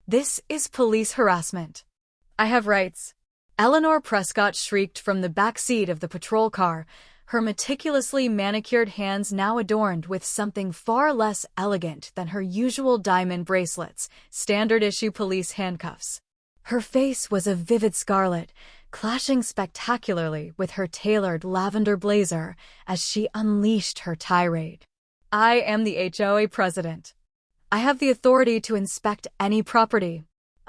This is police harassment. I have rights. Eleanor Prescott shrieked from the back seat of the patrol car, her meticulously manicured hands now adorned with something far less elegant than her usual diamond bracelets, standard-issue police handcuffs. Her face was a vivid scarlet, clashing spectacularly with her tailored lavender blazer as she unleashed her tirade. I am the HOA president. I have the authority to inspect any property.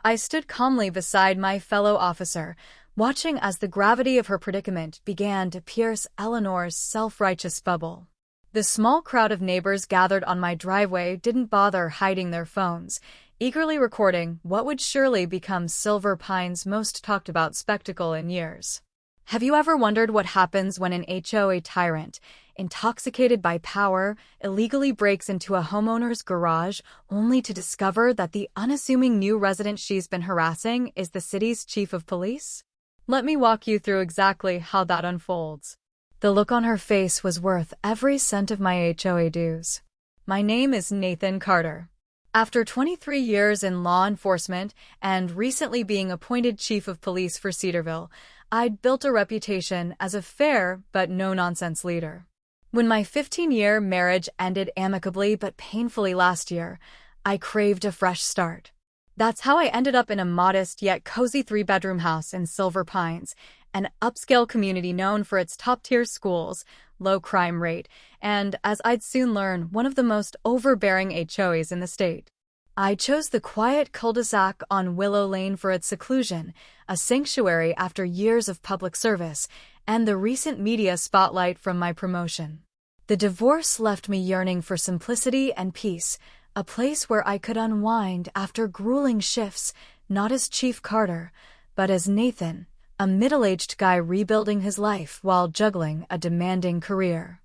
I stood calmly beside my fellow officer, watching as the gravity of her predicament began to pierce Eleanor's self-righteous bubble. The small crowd of neighbors gathered on my driveway didn't bother hiding their phones, eagerly recording what would surely become Silver Pine's most talked-about spectacle in years. Have you ever wondered what happens when an HOA tyrant, intoxicated by power, illegally breaks into a homeowner's garage only to discover that the unassuming new resident she's been harassing is the city's chief of police? Let me walk you through exactly how that unfolds. The look on her face was worth every cent of my HOA dues. My name is Nathan Carter. After 23 years in law enforcement and recently being appointed chief of police for Cedarville, I'd built a reputation as a fair but no-nonsense leader. When my 15-year marriage ended amicably but painfully last year, I craved a fresh start. That's how I ended up in a modest yet cozy 3-bedroom house in Silver Pines, an upscale community known for its top-tier schools, low crime rate, and, as I'd soon learn, one of the most overbearing HOAs in the state. I chose the quiet cul-de-sac on Willow Lane for its seclusion, a sanctuary after years of public service, and the recent media spotlight from my promotion. The divorce left me yearning for simplicity and peace, a place where I could unwind after grueling shifts, not as Chief Carter, but as Nathan, a middle-aged guy rebuilding his life while juggling a demanding career.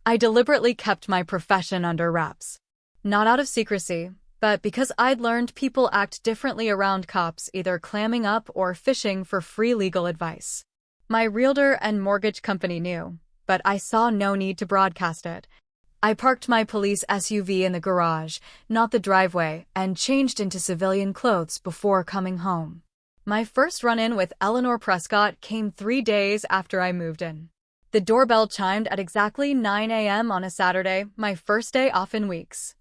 I deliberately kept my profession under wraps. Not out of secrecy, but because I'd learned people act differently around cops either clamming up or fishing for free legal advice. My realtor and mortgage company knew, but I saw no need to broadcast it. I parked my police SUV in the garage, not the driveway, and changed into civilian clothes before coming home. My first run-in with Eleanor Prescott came 3 days after I moved in. The doorbell chimed at exactly 9 a.m. on a Saturday, my first day off in weeks.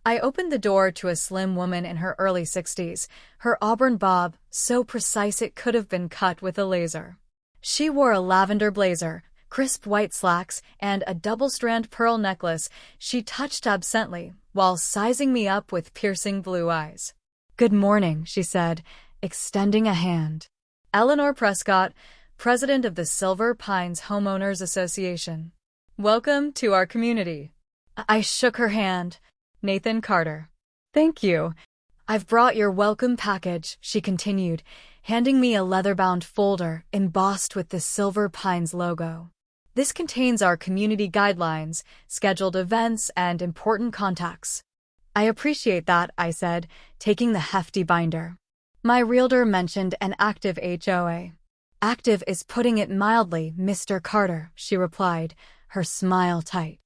I opened the door to a slim woman in her early 60s, her auburn bob so precise it could have been cut with a laser. She wore a lavender blazer, crisp white slacks, and a double-strand pearl necklace she touched absently while sizing me up with piercing blue eyes. "Good morning," she said, extending a hand. Eleanor Prescott, president of the Silver Pines Homeowners Association. "Welcome to our community." I shook her hand. "Nathan Carter." "Thank you. I've brought your welcome package," she continued, handing me a leather-bound folder embossed with the Silver Pines logo. "This contains our community guidelines, scheduled events, and important contacts." "I appreciate that," I said, taking the hefty binder. My realtor mentioned an active HOA. "Active is putting it mildly, Mr. Carter," she replied, her smile tight.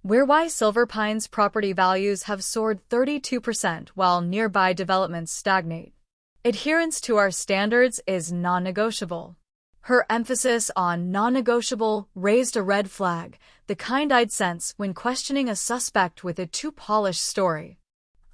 "We're why Silver Pines property values have soared 32% while nearby developments stagnate. Adherence to our standards is non-negotiable." Her emphasis on non-negotiable raised a red flag, the kind I'd sense when questioning a suspect with a too-polished story.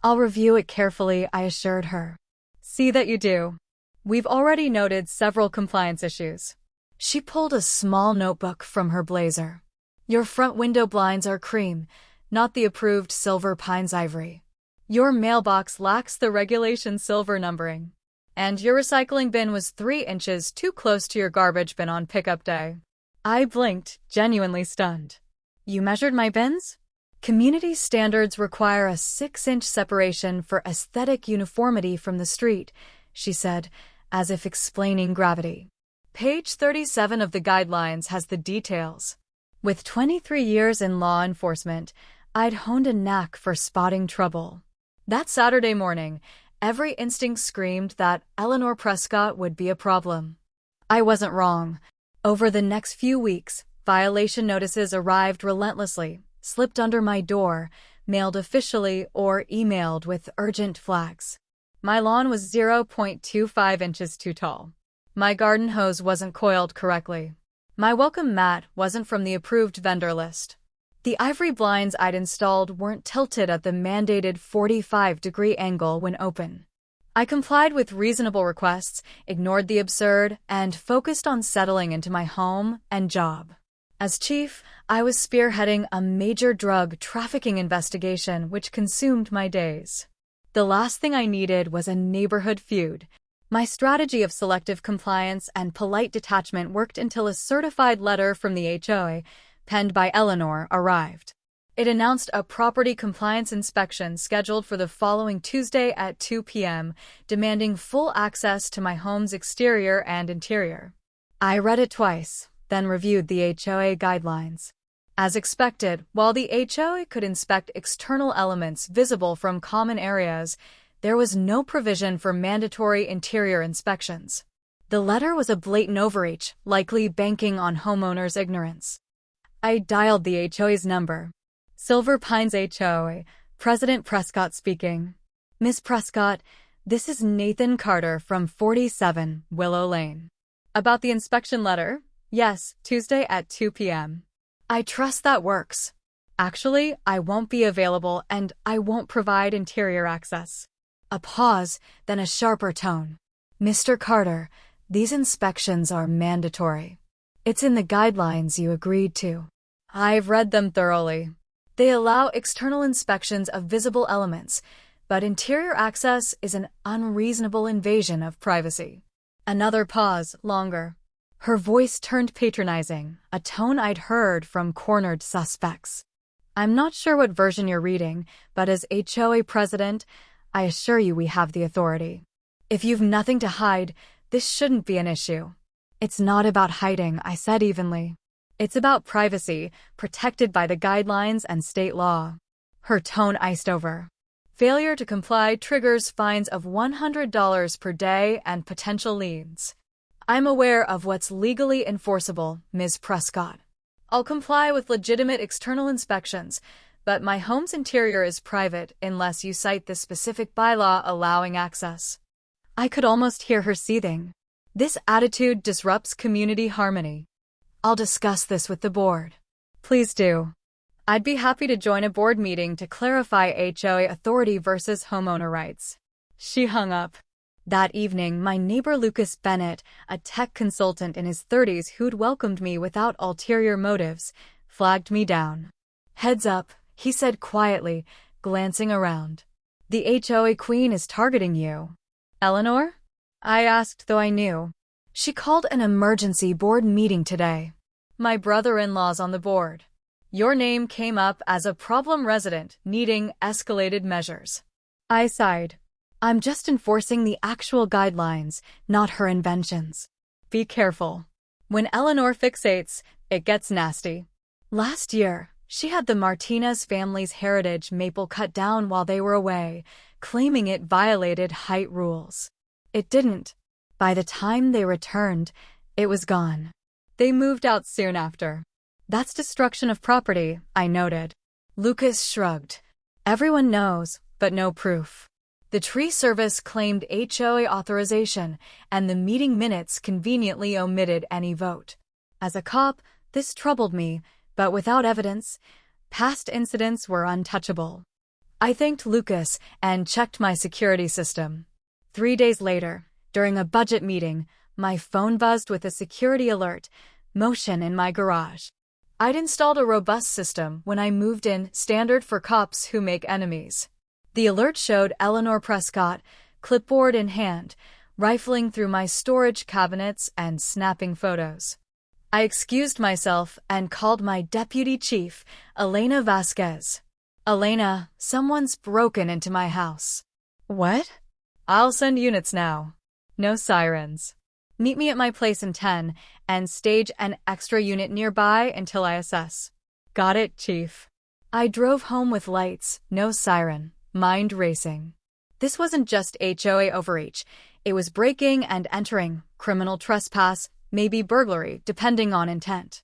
"I'll review it carefully," I assured her. "See that you do. We've already noted several compliance issues." She pulled a small notebook from her blazer. "Your front window blinds are cream, not the approved Silver Pines ivory. Your mailbox lacks the regulation silver numbering. And your recycling bin was 3 inches too close to your garbage bin on pickup day." I blinked, genuinely stunned. "You measured my bins?" "Community standards require a 6-inch separation for aesthetic uniformity from the street," she said, as if explaining gravity. "Page 37 of the guidelines has the details." With 23 years in law enforcement, I'd honed a knack for spotting trouble. That Saturday morning, every instinct screamed that Eleanor Prescott would be a problem. I wasn't wrong. Over the next few weeks, violation notices arrived relentlessly, slipped under my door, mailed officially, or emailed with urgent flags. My lawn was 0.25 inches too tall. My garden hose wasn't coiled correctly. My welcome mat wasn't from the approved vendor list. The ivory blinds I'd installed weren't tilted at the mandated 45-degree angle when open. I complied with reasonable requests, ignored the absurd, and focused on settling into my home and job. As chief, I was spearheading a major drug trafficking investigation which consumed my days. The last thing I needed was a neighborhood feud. My strategy of selective compliance and polite detachment worked until a certified letter from the HOA, penned by Eleanor, arrived. It announced a property compliance inspection scheduled for the following Tuesday at 2 p.m., demanding full access to my home's exterior and interior. I read it twice, then reviewed the HOA guidelines. As expected, while the HOA could inspect external elements visible from common areas, there was no provision for mandatory interior inspections. The letter was a blatant overreach, likely banking on homeowners' ignorance. I dialed the HOA's number. Silver Pines HOA, President Prescott speaking. Miss Prescott, this is Nathan Carter from 47 Willow Lane. About the inspection letter? Yes, Tuesday at 2 p.m. I trust that works. Actually, I won't be available and I won't provide interior access. A pause, then a sharper tone. Mr. Carter, these inspections are mandatory. It's in the guidelines you agreed to. I've read them thoroughly. They allow external inspections of visible elements, but interior access is an unreasonable invasion of privacy. Another pause, longer. Her voice turned patronizing, a tone I'd heard from cornered suspects. I'm not sure what version you're reading, but as HOA president, I assure you we have the authority. If you've nothing to hide, this shouldn't be an issue. It's not about hiding, I said evenly. It's about privacy, protected by the guidelines and state law. Her tone iced over. Failure to comply triggers fines of $100 per day and potential liens. I'm aware of what's legally enforceable, Ms. Prescott. I'll comply with legitimate external inspections, but my home's interior is private unless you cite the specific bylaw allowing access. I could almost hear her seething. This attitude disrupts community harmony. I'll discuss this with the board. Please do. I'd be happy to join a board meeting to clarify HOA authority versus homeowner rights. She hung up. That evening, my neighbor Lucas Bennett, a tech consultant in his 30s who'd welcomed me without ulterior motives, flagged me down. Heads up, he said quietly, glancing around. The HOA queen is targeting you. Eleanor? I asked, though I knew. She called an emergency board meeting today. My brother-in-law's on the board. Your name came up as a problem resident needing escalated measures. I sighed. I'm just enforcing the actual guidelines, not her inventions. Be careful. When Eleanor fixates, it gets nasty. Last year, she had the Martinez family's heritage maple cut down while they were away, claiming it violated height rules. It didn't. By the time they returned, it was gone. They moved out soon after. That's destruction of property, I noted. Lucas shrugged. Everyone knows, but no proof. The tree service claimed HOA authorization, and the meeting minutes conveniently omitted any vote. As a cop, this troubled me, but without evidence, past incidents were untouchable. I thanked Lucas and checked my security system. 3 days later, during a budget meeting, my phone buzzed with a security alert, motion in my garage. I'd installed a robust system when I moved in, standard for cops who make enemies. The alert showed Eleanor Prescott, clipboard in hand, rifling through my storage cabinets and snapping photos. I excused myself and called my deputy chief, Elena Vasquez. Elena, someone's broken into my house. What? I'll send units now. No sirens. Meet me at my place in 10 and stage an extra unit nearby until I assess. Got it, Chief. I drove home with lights, no siren, mind racing. This wasn't just HOA overreach. It was breaking and entering, criminal trespass, maybe burglary, depending on intent.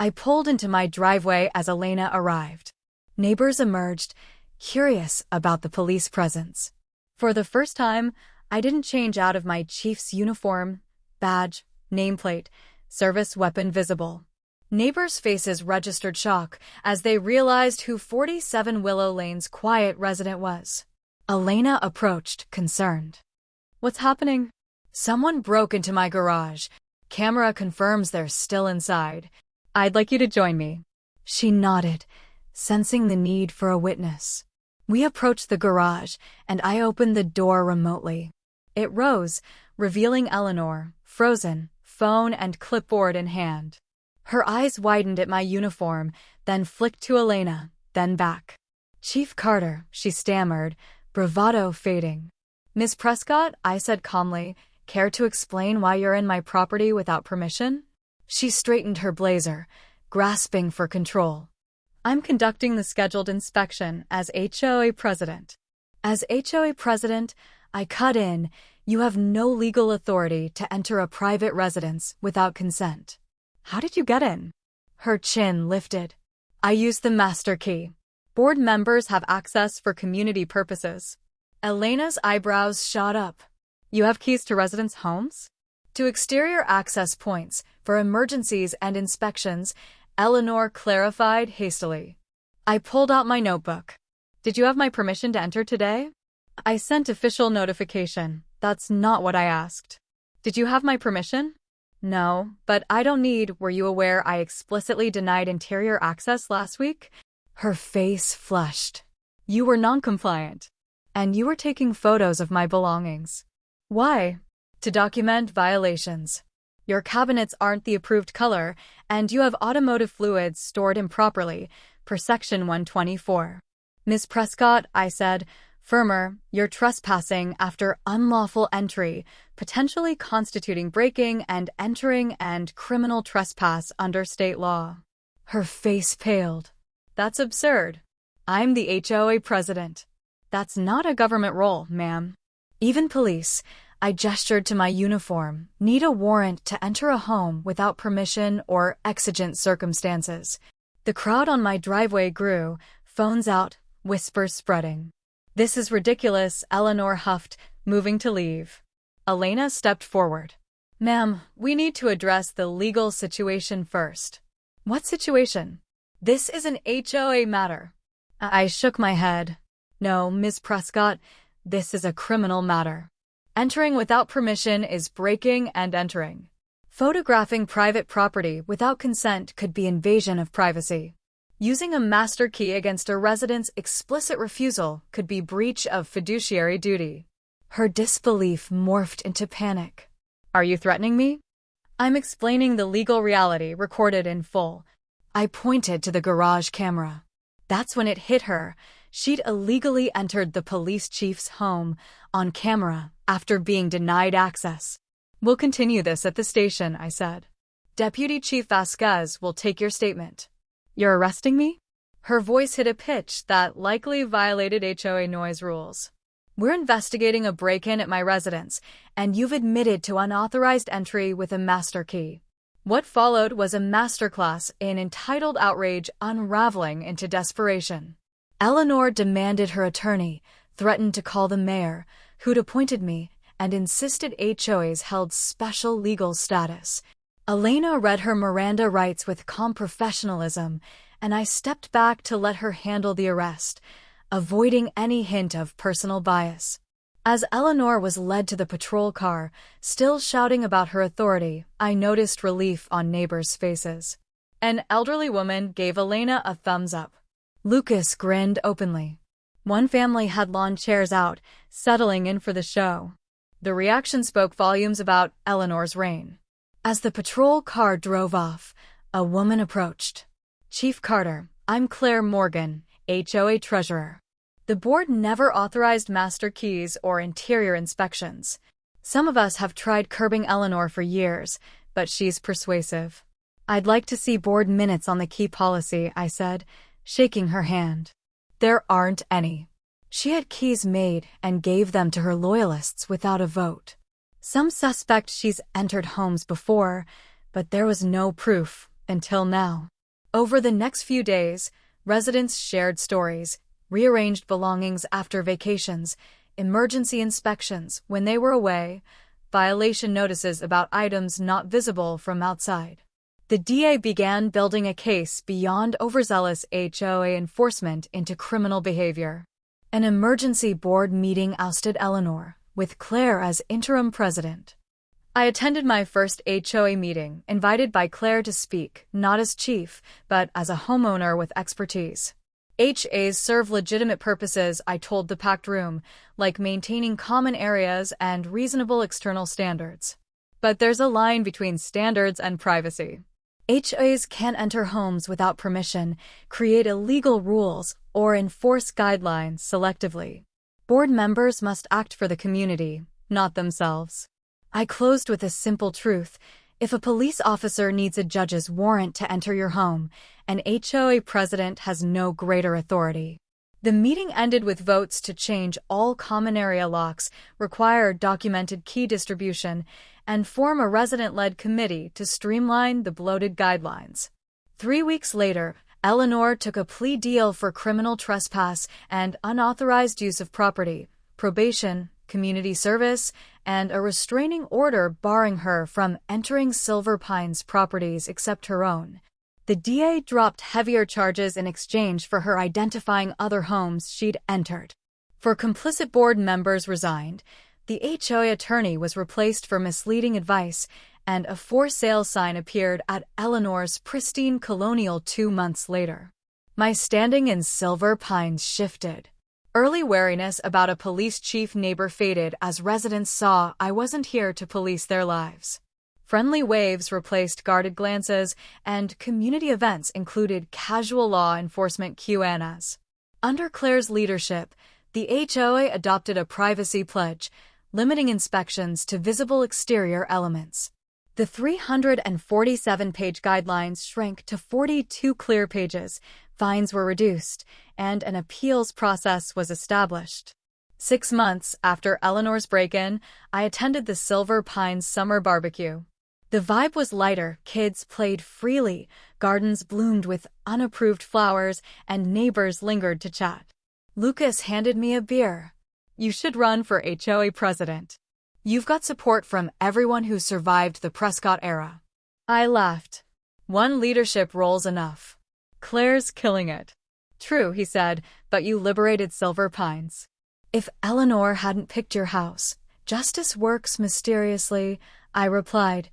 I pulled into my driveway as Elena arrived. Neighbors emerged, curious about the police presence. For the first time, I didn't change out of my chief's uniform, badge, nameplate, service weapon visible. Neighbors' faces registered shock as they realized who 47 Willow Lane's quiet resident was. Elena approached, concerned. What's happening? Someone broke into my garage. Camera confirms they're still inside. I'd like you to join me. She nodded, sensing the need for a witness. We approached the garage, and I opened the door remotely. It rose, revealing Eleanor, frozen, phone and clipboard in hand. Her eyes widened at my uniform, then flicked to Elena, then back. Chief Carter, she stammered, bravado fading. Miss Prescott, I said calmly, care to explain why you're in my property without permission? She straightened her blazer, grasping for control. I'm conducting the scheduled inspection as HOA president. As HOA president, I cut in, you have no legal authority to enter a private residence without consent. How did you get in? Her chin lifted. I used the master key. Board members have access for community purposes. Elena's eyebrows shot up. You have keys to residents' homes? To exterior access points for emergencies and inspections, Eleanor clarified hastily. I pulled out my notebook. Did you have my permission to enter today? I sent official notification. That's not what I asked. Did you have my permission? No, but I don't need. Were you aware I explicitly denied interior access last week? Her face flushed. You were non-compliant. And you were taking photos of my belongings. Why? To document violations. Your cabinets aren't the approved color, and you have automotive fluids stored improperly, per Section 124. Miss Prescott, I said, firmer, you're trespassing after unlawful entry, potentially constituting breaking and entering and criminal trespass under state law. Her face paled. That's absurd. I'm the HOA president. That's not a government role, ma'am. Even police, I gestured to my uniform, need a warrant to enter a home without permission or exigent circumstances. The crowd on my driveway grew, phones out, whispers spreading. This is ridiculous, Eleanor huffed, moving to leave. Elena stepped forward. Ma'am, we need to address the legal situation first. What situation? This is an HOA matter. I shook my head. No, Ms. Prescott, this is a criminal matter. Entering without permission is breaking and entering. Photographing private property without consent could be invasion of privacy. Using a master key against a resident's explicit refusal could be breach of fiduciary duty. Her disbelief morphed into panic. Are you threatening me? I'm explaining the legal reality recorded in full. I pointed to the garage camera. That's when it hit her. She'd illegally entered the police chief's home on camera after being denied access. We'll continue this at the station, I said. Deputy Chief Vasquez will take your statement. You're arresting me? Her voice hit a pitch that likely violated HOA noise rules. We're investigating a break-in at my residence, and you've admitted to unauthorized entry with a master key. What followed was a masterclass in entitled outrage unraveling into desperation. Eleanor demanded her attorney, threatened to call the mayor, who'd appointed me, and insisted HOAs held special legal status. Elena read her Miranda rights with calm professionalism, and I stepped back to let her handle the arrest, avoiding any hint of personal bias. As Eleanor was led to the patrol car, still shouting about her authority, I noticed relief on neighbors' faces. An elderly woman gave Elena a thumbs up. Lucas grinned openly. One family had lawn chairs out, settling in for the show. The reaction spoke volumes about Eleanor's reign. As the patrol car drove off, a woman approached. Chief Carter, I'm Claire Morgan, HOA treasurer. The board never authorized master keys or interior inspections. Some of us have tried curbing Eleanor for years, but she's persuasive. I'd like to see board minutes on the key policy, I said, shaking her hand. There aren't any. She had keys made and gave them to her loyalists without a vote. Some suspect she's entered homes before, but there was no proof until now. Over the next few days, residents shared stories, rearranged belongings after vacations, emergency inspections when they were away, violation notices about items not visible from outside. The DA began building a case beyond overzealous HOA enforcement into criminal behavior. An emergency board meeting ousted Eleanor, with Claire as interim president. I attended my first HOA meeting, invited by Claire to speak, not as chief, but as a homeowner with expertise. HOAs serve legitimate purposes, I told the packed room, like maintaining common areas and reasonable external standards. But there's a line between standards and privacy. HOAs can't enter homes without permission, create illegal rules, or enforce guidelines selectively. Board members must act for the community, not themselves. I closed with a simple truth. If a police officer needs a judge's warrant to enter your home, an HOA president has no greater authority. The meeting ended with votes to change all common area locks, require documented key distribution, and form a resident-led committee to streamline the bloated guidelines. 3 weeks later, Eleanor took a plea deal for criminal trespass and unauthorized use of property, probation, community service, and a restraining order barring her from entering Silver Pines properties except her own. The DA dropped heavier charges in exchange for her identifying other homes she'd entered. 4 complicit board members resigned, the HOA attorney was replaced for misleading advice, and a for sale sign appeared at Eleanor's pristine colonial 2 months later. My standing in Silver Pines shifted. Early wariness about a police chief neighbor faded as residents saw I wasn't here to police their lives. Friendly waves replaced guarded glances, and community events included casual law enforcement Q&As. Under Claire's leadership, the HOA adopted a privacy pledge, limiting inspections to visible exterior elements. The 347-page guidelines shrank to 42 clear pages, fines were reduced, and an appeals process was established. 6 months after Eleanor's break-in, I attended the Silver Pines summer barbecue. The vibe was lighter, kids played freely, gardens bloomed with unapproved flowers, and neighbors lingered to chat. Lucas handed me a beer. You should run for HOA president. You've got support from everyone who survived the Prescott era. I laughed. One leadership role's enough. Claire's killing it. True, he said, but you liberated Silver Pines. If Eleanor hadn't picked your house, justice works mysteriously, I replied,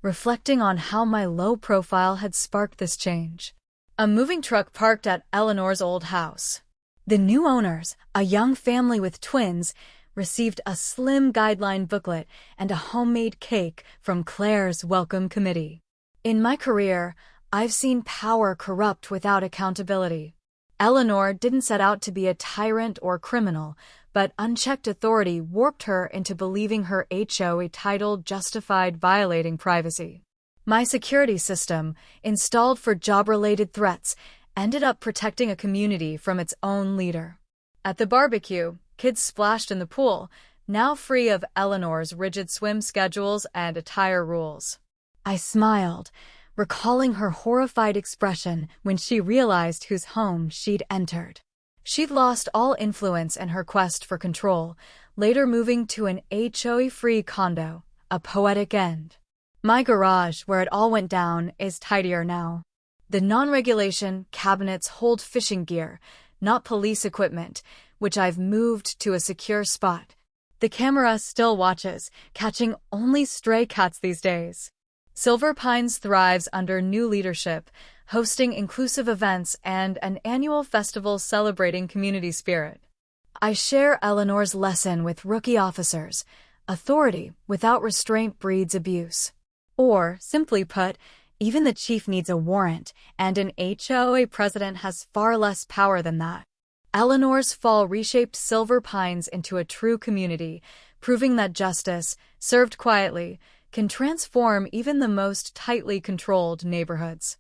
reflecting on how my low profile had sparked this change. A moving truck parked at Eleanor's old house. The new owners, a young family with twins, received a slim guideline booklet and a homemade cake from Claire's welcome committee. In my career, I've seen power corrupt without accountability. Eleanor didn't set out to be a tyrant or criminal, but unchecked authority warped her into believing her HOA title justified violating privacy. My security system, installed for job-related threats, ended up protecting a community from its own leader. At the barbecue, kids splashed in the pool, now free of Eleanor's rigid swim schedules and attire rules. I smiled, recalling her horrified expression when she realized whose home she'd entered. She'd lost all influence in her quest for control, later moving to an HOA-free condo, a poetic end. My garage, where it all went down, is tidier now. The non-regulation cabinets hold fishing gear, not police equipment, which I've moved to a secure spot. The camera still watches, catching only stray cats these days. Silver Pines thrives under new leadership, hosting inclusive events and an annual festival celebrating community spirit. I share Eleanor's lesson with rookie officers: authority without restraint breeds abuse. Or, simply put, even the chief needs a warrant, and an HOA president has far less power than that. Eleanor's fall reshaped Silver Pines into a true community, proving that justice, served quietly, can transform even the most tightly controlled neighborhoods.